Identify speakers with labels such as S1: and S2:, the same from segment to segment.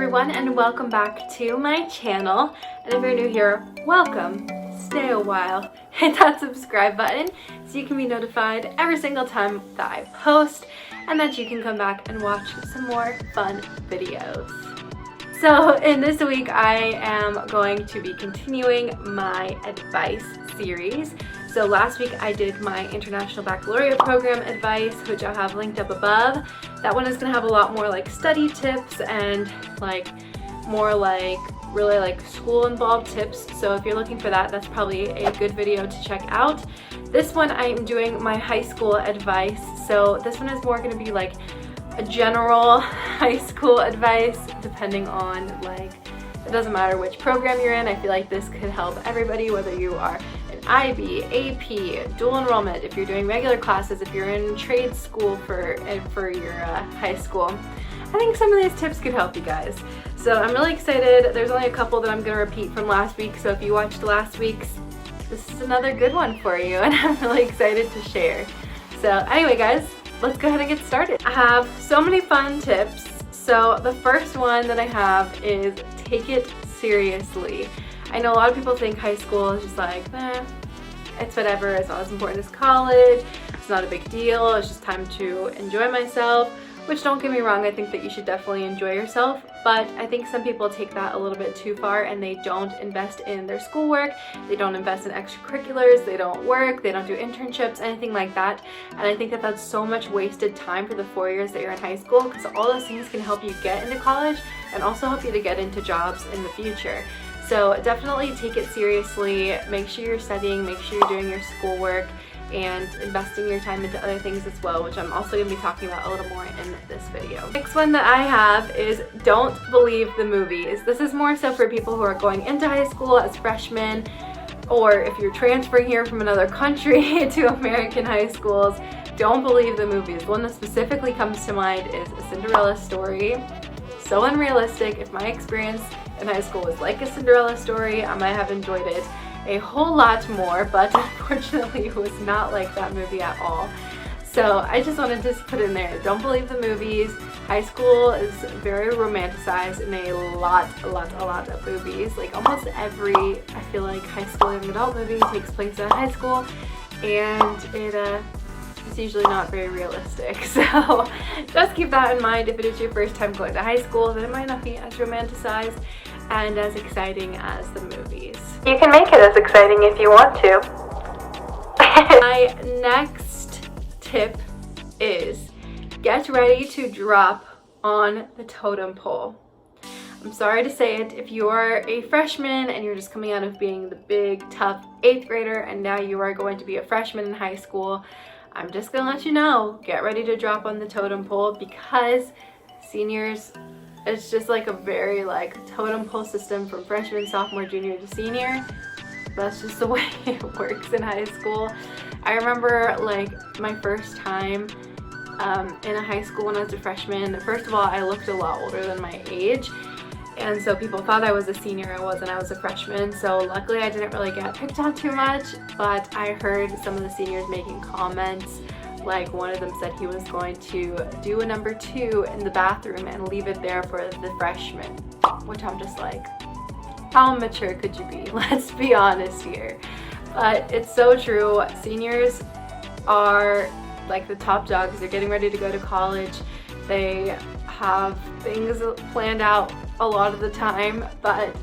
S1: everyone, and welcome back to my channel. And if you're new here, welcome. Stay a while. Hit that subscribe button so you can be notified every single time that I post and that you can come back and watch some more fun videos. So in this week, I am going to be continuing my advice series. So last week I did my International Baccalaureate Program advice, which I'll have linked up above. That one is going to have a lot more like study tips and more really school involved tips. So if you're looking for that, that's probably a good video to check out. This one I'm doing my high school advice. So this one is more going to be like a general high school advice, depending on it doesn't matter which program you're in. I feel like this could help everybody, whether you are an IB, AP, dual enrollment, if you're doing regular classes, if you're in trade school for your high school. I think some of these tips could help you guys. So I'm really excited. There's only a couple that I'm going to repeat from last week, so if you watched last week's, this is another good one for you, and I'm really excited to share. So anyway guys, let's go ahead and get started. I have so many fun tips. So the first one that I have is take it seriously. I know a lot of people think high school is just like, it's whatever, it's not as important as college, it's not a big deal, it's just time to enjoy myself, which don't get me wrong, I think that you should definitely enjoy yourself, but I think some people take that a little bit too far and they don't invest in their schoolwork, they don't invest in extracurriculars, they don't work, they don't do internships, anything like that. And I think that that's so much wasted time for the 4 years that you're in high school, because all those things can help you get into college and also help you to get into jobs in the future. So definitely take it seriously, make sure you're studying, make sure you're doing your schoolwork, and investing your time into other things as well, which I'm also going to be talking about a little more in this video. Next one that I have is don't believe the movies. This is more so for people who are going into high school as freshmen, or if you're transferring here from another country to American high schools. Don't believe the movies. One that specifically comes to mind is A Cinderella Story. So unrealistic. If my experience in high school was like A Cinderella Story, I might have enjoyed it a whole lot more, but unfortunately it was not like that movie at all. So I just wanted to put in there, don't believe the movies. High school is very romanticized in a lot of movies. Like almost every, I feel like, high school young adult movie takes place in high school, and it's usually not very realistic. So just keep that in mind. If it is your first time going to high school, then it might not be as romanticized and as exciting as the movies. You can make it as exciting if you want to. My next tip is get ready to drop on the totem pole. I'm sorry to say it, if you are a freshman and you're just coming out of being the big, tough 8th grader and now you are going to be a freshman in high school, I'm just gonna let you know, get ready to drop on the totem pole, because seniors, it's just like a very totem pole system from freshman, sophomore, junior to senior. That's just the way it works in high school. I remember my first time in a high school when I was a freshman. First of all, I looked a lot older than my age, and so people thought I was a senior. I wasn't, I was a freshman. So luckily I didn't really get picked on too much, but I heard some of the seniors making comments. Like one of them said he was going to do a number 2 in the bathroom and leave it there for the freshmen, which I'm just like, how immature could you be? Let's be honest here. But it's so true. Seniors are like the top dogs. They're getting ready to go to college. They have things planned out a lot of the time, but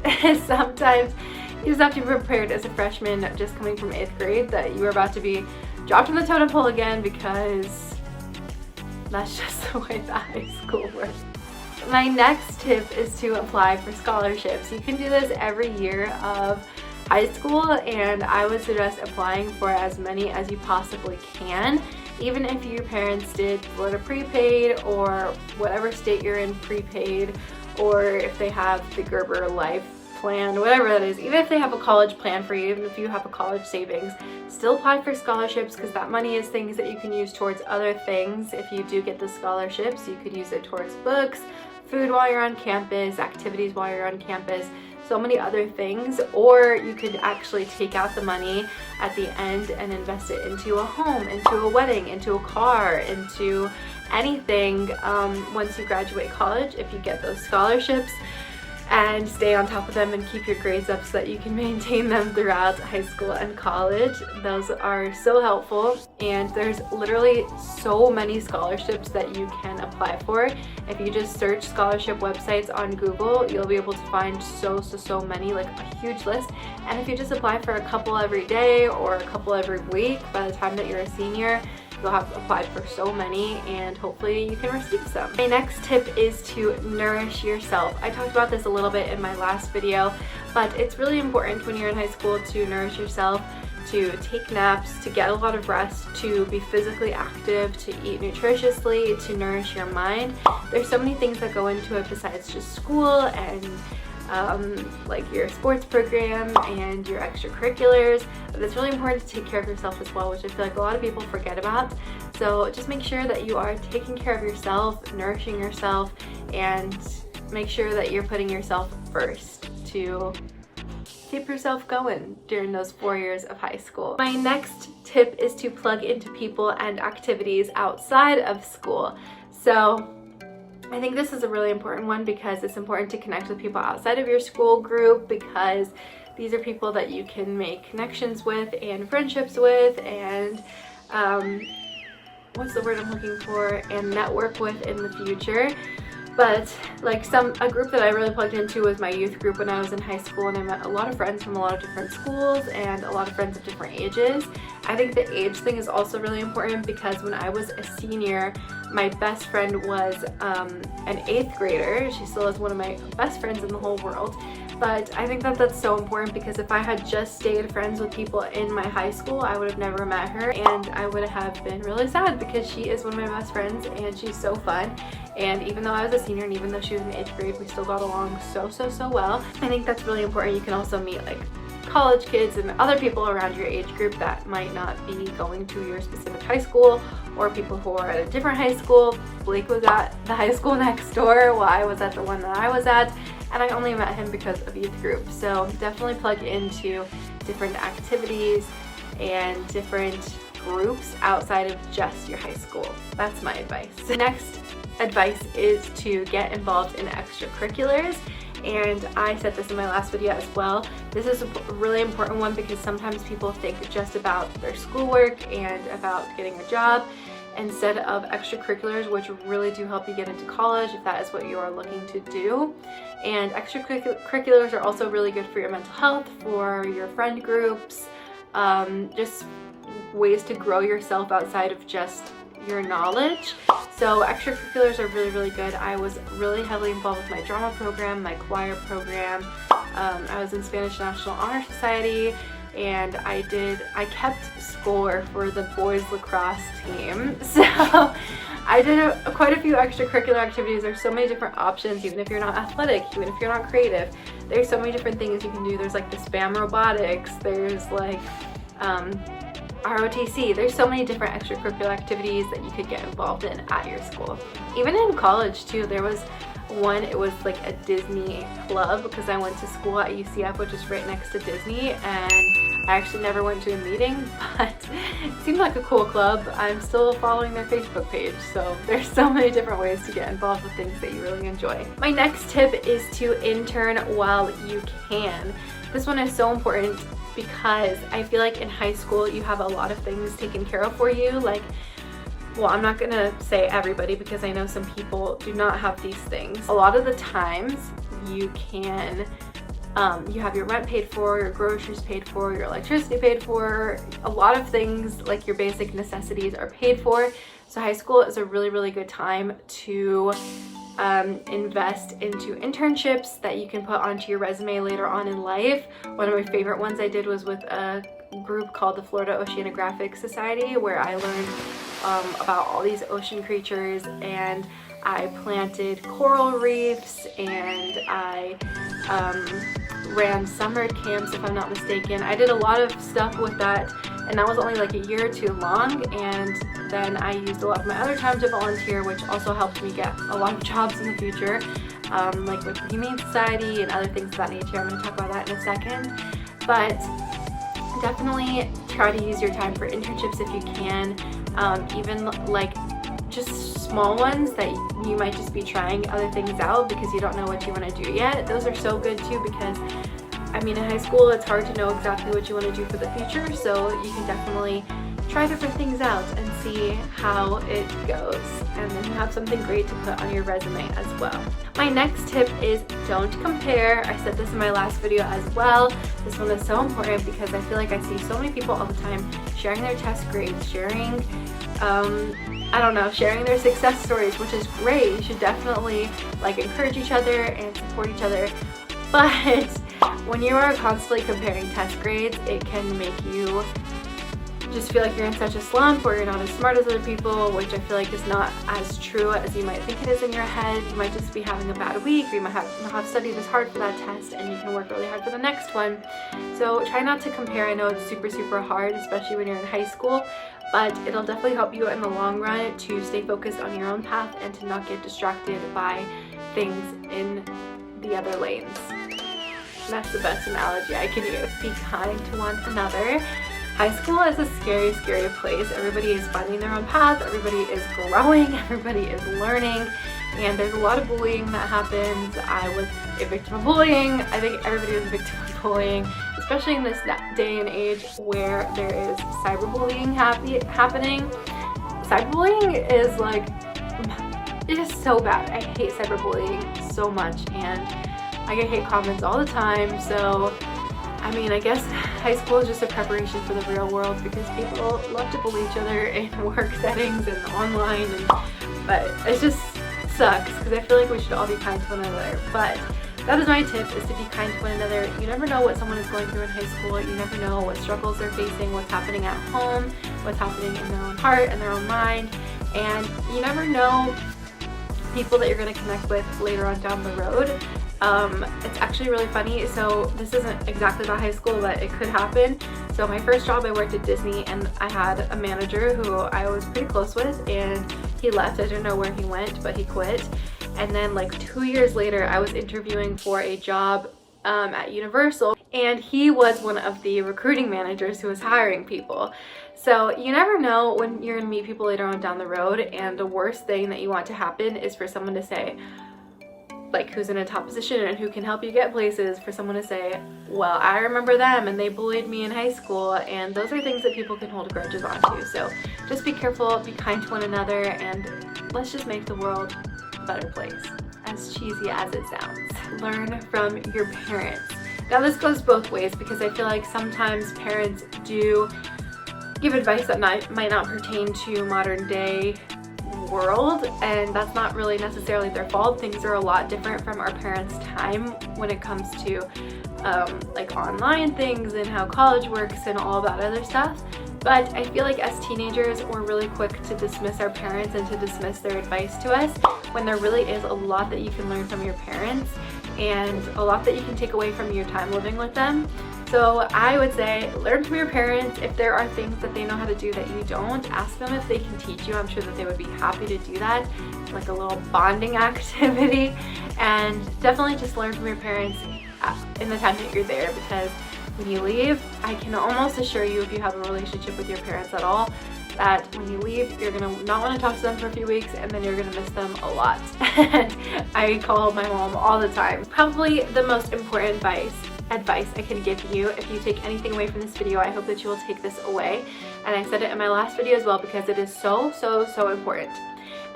S1: sometimes you just have to be prepared as a freshman just coming from 8th grade that you are about to be dropped on the totem pole again, because that's just the way that high school works. My next tip is to apply for scholarships. You can do this every year of high school, and I would suggest applying for as many as you possibly can. Even if your parents did Florida prepaid, or whatever state you're in prepaid, or if they have the Gerber Life plan, whatever that is, even if they have a college plan for you, even if you have a college savings, still apply for scholarships, because that money is things that you can use towards other things. If you do get the scholarships, you could use it towards books, food while you're on campus, activities while you're on campus. so many other things, or you could actually take out the money at the end and invest it into a home, into a wedding, into a car, into anything once you graduate college if you get those scholarships, and stay on top of them and keep your grades up so that you can maintain them throughout high school and college. Those are so helpful, and there's literally so many scholarships that you can apply for. If you just search scholarship websites on Google, you'll be able to find so many, like a huge list. And if you just apply for a couple every day or a couple every week, by the time that you're a senior, you'll have applied for so many, and hopefully you can receive some. My next tip is to nourish yourself. I talked about this a little bit in my last video, but it's really important when you're in high school to nourish yourself, to take naps, to get a lot of rest, to be physically active, to eat nutritiously, to nourish your mind. There's so many things that go into it besides just school and like your sports program and your extracurriculars, but it's really important to take care of yourself as well, which I feel like a lot of people forget about. So just make sure that you are taking care of yourself, nourishing yourself, and make sure that you're putting yourself first to keep yourself going during those 4 years of high school. My next tip is to plug into people and activities outside of school. So I think this is a really important one because it's important to connect with people outside of your school group, because these are people that you can make connections with and friendships with and what's the word I'm looking for, and network with in the future. But like a group that I really plugged into was my youth group when I was in high school, and I met a lot of friends from a lot of different schools and a lot of friends of different ages. I think the age thing is also really important because when I was a senior, my best friend was an 8th grader. She still is one of my best friends in the whole world. But I think that that's so important because if I had just stayed friends with people in my high school, I would have never met her, and I would have been really sad because she is one of my best friends and she's so fun. And even though I was a senior and even though she was in 8th grade, we still got along so well. I think that's really important. You can also meet like college kids and other people around your age group that might not be going to your specific high school, or people who are at a different high school. Blake was at the high school next door while I was at the one that I was at, and I only met him because of youth group. So definitely plug into different activities and different groups outside of just your high school. That's my advice. The next advice is to get involved in extracurriculars. And I said this in my last video as well. This is a really important one because sometimes people think just about their schoolwork and about getting a job instead of extracurriculars, which really do help you get into college if that is what you are looking to do. And extracurriculars are also really good for your mental health, for your friend groups, just ways to grow yourself outside of just your knowledge. So extracurriculars are really good. I was really heavily involved with my drama program, my choir program. I was in Spanish National Honor Society, and I kept score for the boys lacrosse team. So I did quite a few extracurricular activities. There's so many different options, even if you're not athletic, even if you're not creative. There's so many different things you can do. There's like the spam robotics, there's like ROTC. There's so many different extracurricular activities that you could get involved in at your school. Even in college too, there was one, it was like a Disney club because I went to school at UCF, which is right next to Disney, and I actually never went to a meeting, but it seemed like a cool club. I'm still following their Facebook page, so there's so many different ways to get involved with things that you really enjoy. My next tip is to intern while you can. This one is so important because I feel like in high school you have a lot of things taken care of for you. Like, well, I'm not gonna say everybody because I know some people do not have these things. A lot of the times you can you have your rent paid for, your groceries paid for, your electricity paid for. A lot of things like your basic necessities are paid for. So high school is a really good time to invest into internships that you can put onto your resume later on in life. One of my favorite ones I did was with a group called the Florida Oceanographic Society, where I learned about all these ocean creatures, and I planted coral reefs, and I ran summer camps, if I'm not mistaken. I did a lot of stuff with that, and that was only like a year or two long, and then I used a lot of my other time to volunteer, which also helped me get a lot of jobs in the future. like with the Humane Society and other things of that nature. I'm going to talk about that in a second. But definitely try to use your time for internships if you can, even like just small ones that you might just be trying other things out because you don't know what you want to do yet. Those are so good too, because I mean, in high school it's hard to know exactly what you want to do for the future, so you can definitely try different things out and see how it goes, and then have something great to put on your resume as well. My next tip is don't compare. I said this in my last video as well. This one is so important because I feel like I see so many people all the time sharing their test grades, sharing sharing their success stories, which is great. You should definitely like encourage each other and support each other, but when you are constantly comparing test grades, it can make you just feel like you're in such a slump, or you're not as smart as other people, which I feel like is not as true as you might think it is in your head. You might just be having a bad week, or you might not have studied as hard for that test, and you can work really hard for the next one. So try not to compare. I know it's super hard, especially when you're in high school, but it'll definitely help you in the long run to stay focused on your own path and to not get distracted by things in the other lanes. That's the best analogy I can use. Be kind to one another. High school is a scary place. Everybody is finding their own path, everybody is growing, everybody is learning, and there's a lot of bullying that happens. I was a victim of bullying. I think everybody is a victim of bullying, especially in this day and age where there is cyberbullying happening. Cyberbullying is like, it is so bad. I hate cyberbullying so much, and I get hate comments all the time. So I mean, I guess high school is just a preparation for the real world, because people love to bully each other in work settings and online, but it just sucks because I feel like we should all be kind to one another. But that is my tip, is to be kind to one another. You never know what someone is going through in high school. You never know what struggles they're facing, what's happening at home, what's happening in their own heart and their own mind, and you never know people that you're going to connect with later on down the road. It's actually really funny. So this isn't exactly about high school, but it could happen. So my first job, I worked at Disney, and I had a manager who I was pretty close with, and he left. I didn't know where he went, but he quit. And then like 2 years later, I was interviewing for a job at Universal, and he was one of the recruiting managers who was hiring people. So you never know when you're gonna meet people later on down the road, and the worst thing that you want to happen is for someone to say, like, who's in a top position and who can help you get places, for someone to say, well, I remember them and they bullied me in high school, and those are things that people can hold grudges onto. So just be careful, be kind to one another, and let's just make the world a better place, as cheesy as it sounds. Learn from your parents. Now this goes both ways, because I feel like sometimes parents do give advice that might not pertain to modern day world, and that's not really necessarily their fault. Things are a lot different from our parents' time when it comes to like online things and how college works and all that other stuff. But I feel like as teenagers, we're really quick to dismiss our parents and to dismiss their advice to us, when there really is a lot that you can learn from your parents and a lot that you can take away from your time living with them. So I would say learn from your parents. If there are things that they know how to do that you don't, ask them if they can teach you. I'm sure that they would be happy to do that, like a little bonding activity. And definitely just learn from your parents in the time that you're there, because when you leave, I can almost assure you, if you have a relationship with your parents at all, that when you leave, you're gonna not want to talk to them for a few weeks, and then you're gonna miss them a lot. And I call my mom all the time. Probably the most important advice I can give you, if you take anything away from this video, I hope that you will take this away. And I said it in my last video as well, because it is so important.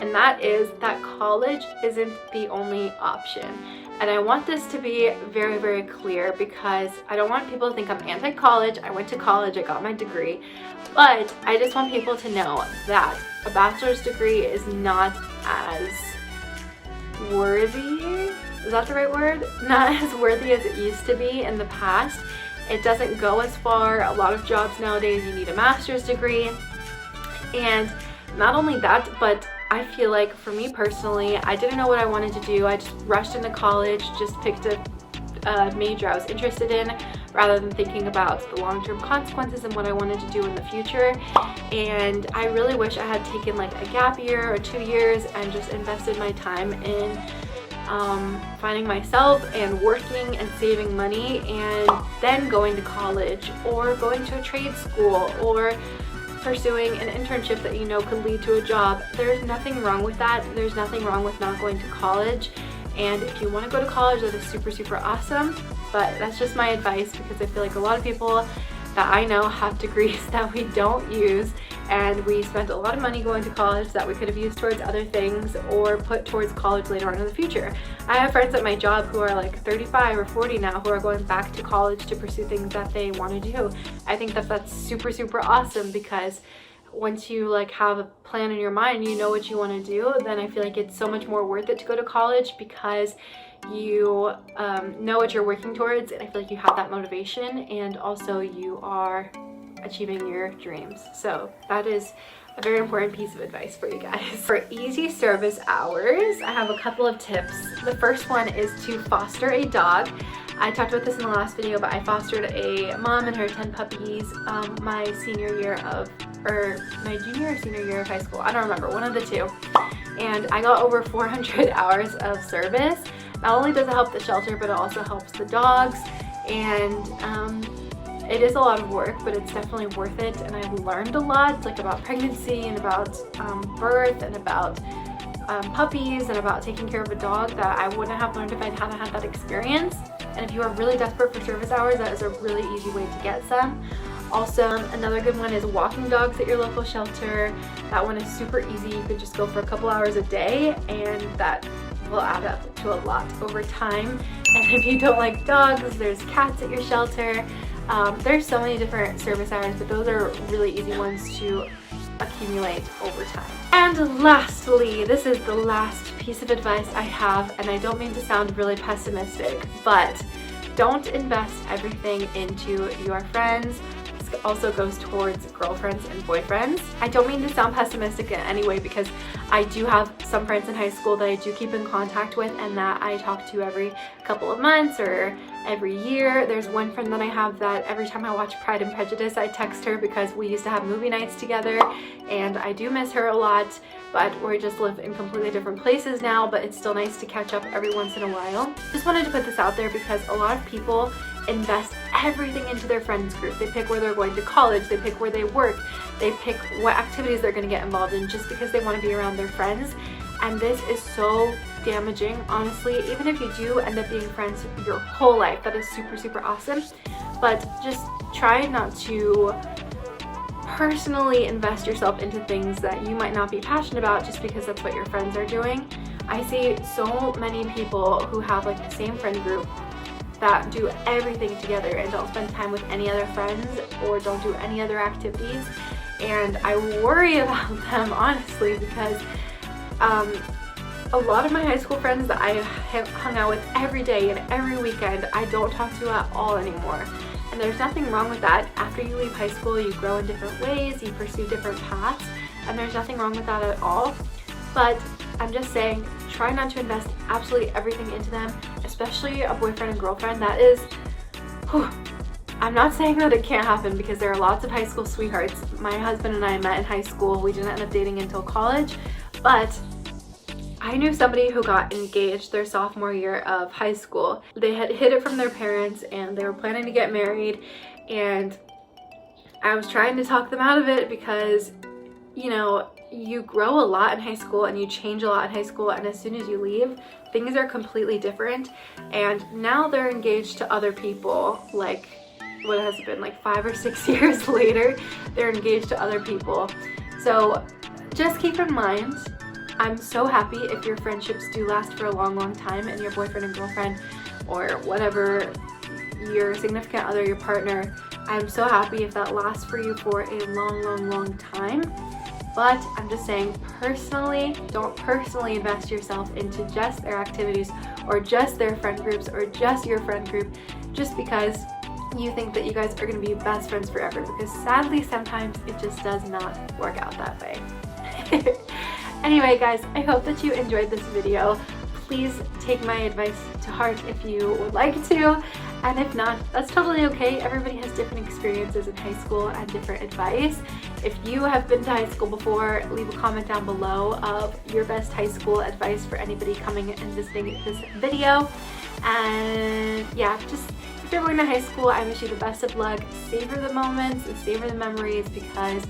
S1: And that is that college isn't the only option. And I want this to be very clear, because I don't want people to think I'm anti-college. I went to college, I got my degree, but I just want people to know that a bachelor's degree is not as worthy. Is that the right word? Not as worthy as it used to be in the past. It doesn't go as far. A lot of jobs nowadays, you need a master's degree. And not only that, but I feel like for me personally, I didn't know what I wanted to do. I just rushed into college, just picked a major I was interested in, rather than thinking about the long-term consequences and what I wanted to do in the future. And I really wish I had taken like a gap year or 2 years and just invested my time in finding myself and working and saving money and then going to college or going to a trade school or pursuing an internship that you know could lead to a job. There's nothing wrong with that. There's nothing wrong with not going to college. And if you want to go to college, that is super, super awesome. But that's just my advice, because I feel like a lot of people that I know have degrees that we don't use, and we spent a lot of money going to college that we could have used towards other things or put towards college later on in the future. I have friends at my job who are like 35 or 40 now who are going back to college to pursue things that they want to do. I think that that's super, super awesome, because once you like have a plan in your mind, you know what you want to do, then I feel like it's so much more worth it to go to college, because you know what you're working towards, and I feel like you have that motivation, and also you are achieving your dreams. So that is a very important piece of advice for you guys. For easy service hours, I have a couple of tips. The first one is to foster a dog. I talked about this in the last video, but I fostered a mom and her 10 puppies my senior year of, or my junior or senior year of high school. I don't remember, one of the two. And I got over 400 hours of service. Not only does it help the shelter, but it also helps the dogs. And it is a lot of work, but it's definitely worth it. And I've learned a lot, like about pregnancy and about birth and about puppies and about taking care of a dog, that I wouldn't have learned if I hadn't had that experience. And if you are really desperate for service hours, that is a really easy way to get some. Also, another good one is walking dogs at your local shelter. That one is super easy. You could just go for a couple hours a day, and that will add up to a lot over time. And if you don't like dogs, there's cats at your shelter. There's so many different service hours, but those are really easy ones to accumulate over time. And lastly, this is the last piece of advice I have, and I don't mean to sound really pessimistic, but don't invest everything into your friends. This also goes towards girlfriends and boyfriends. I don't mean to sound pessimistic in any way, because I do have some friends in high school that I do keep in contact with and that I talk to every couple of months or every year. There's one friend that I have that every time I watch Pride and Prejudice, I text her, because we used to have movie nights together, and I do miss her a lot, but we just live in completely different places now, but it's still nice to catch up every once in a while. Just wanted to put this out there, because a lot of people invest everything into their friends group. They pick where they're going to college, they pick where they work, they pick what activities they're going to get involved in just because they want to be around their friends. And this is so damaging, honestly. Even if you do end up being friends your whole life, that is super, super awesome. But just try not to personally invest yourself into things that you might not be passionate about just because that's what your friends are doing. I see so many people who have like the same friend group that do everything together and don't spend time with any other friends or don't do any other activities. And I worry about them, honestly, because a lot of my high school friends that I have hung out with every day and every weekend, I don't talk to at all anymore. And there's nothing wrong with that. After you leave high school, you grow in different ways, you pursue different paths, and there's nothing wrong with that at all. But I'm just saying, try not to invest absolutely everything into them, especially a boyfriend and girlfriend. That is, I'm not saying that it can't happen, because there are lots of high school sweethearts. My husband and I met in high school. We didn't end up dating until college, but I knew somebody who got engaged their sophomore year of high school. They had hid it from their parents and they were planning to get married, and I was trying to talk them out of it, because you know, you grow a lot in high school and you change a lot in high school, and as soon as you leave, things are completely different. And now they're engaged to other people, like what has it been, like 5 or 6 years later, they're engaged to other people. So just keep in mind, I'm so happy if your friendships do last for a long, long time, and your boyfriend and girlfriend, or whatever, your significant other, your partner, I'm so happy if that lasts for you for a long, long, long time. But I'm just saying, personally, don't personally invest yourself into just their activities or just their friend groups or just your friend group just because you think that you guys are going to be best friends forever, because sadly sometimes it just does not work out that way. Anyway guys, I hope that you enjoyed this video. Please take my advice to heart if you would like to, And if not, that's totally okay. Everybody has different experiences in high school and different advice. If you have been to high school before, leave a comment down below of your best high school advice for anybody coming and visiting this video. And yeah, just if you're going to high school, I wish you the best of luck. Savor the moments and savor the memories, because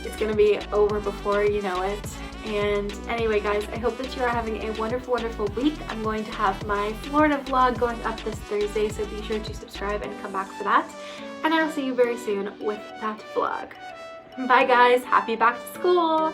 S1: it's going to be over before you know it. And anyway, guys, I hope that you are having a wonderful, wonderful week. I'm going to have my Florida vlog going up this Thursday, so be sure to subscribe and come back for that. And I will see you very soon with that vlog. Bye, guys. Happy back to school.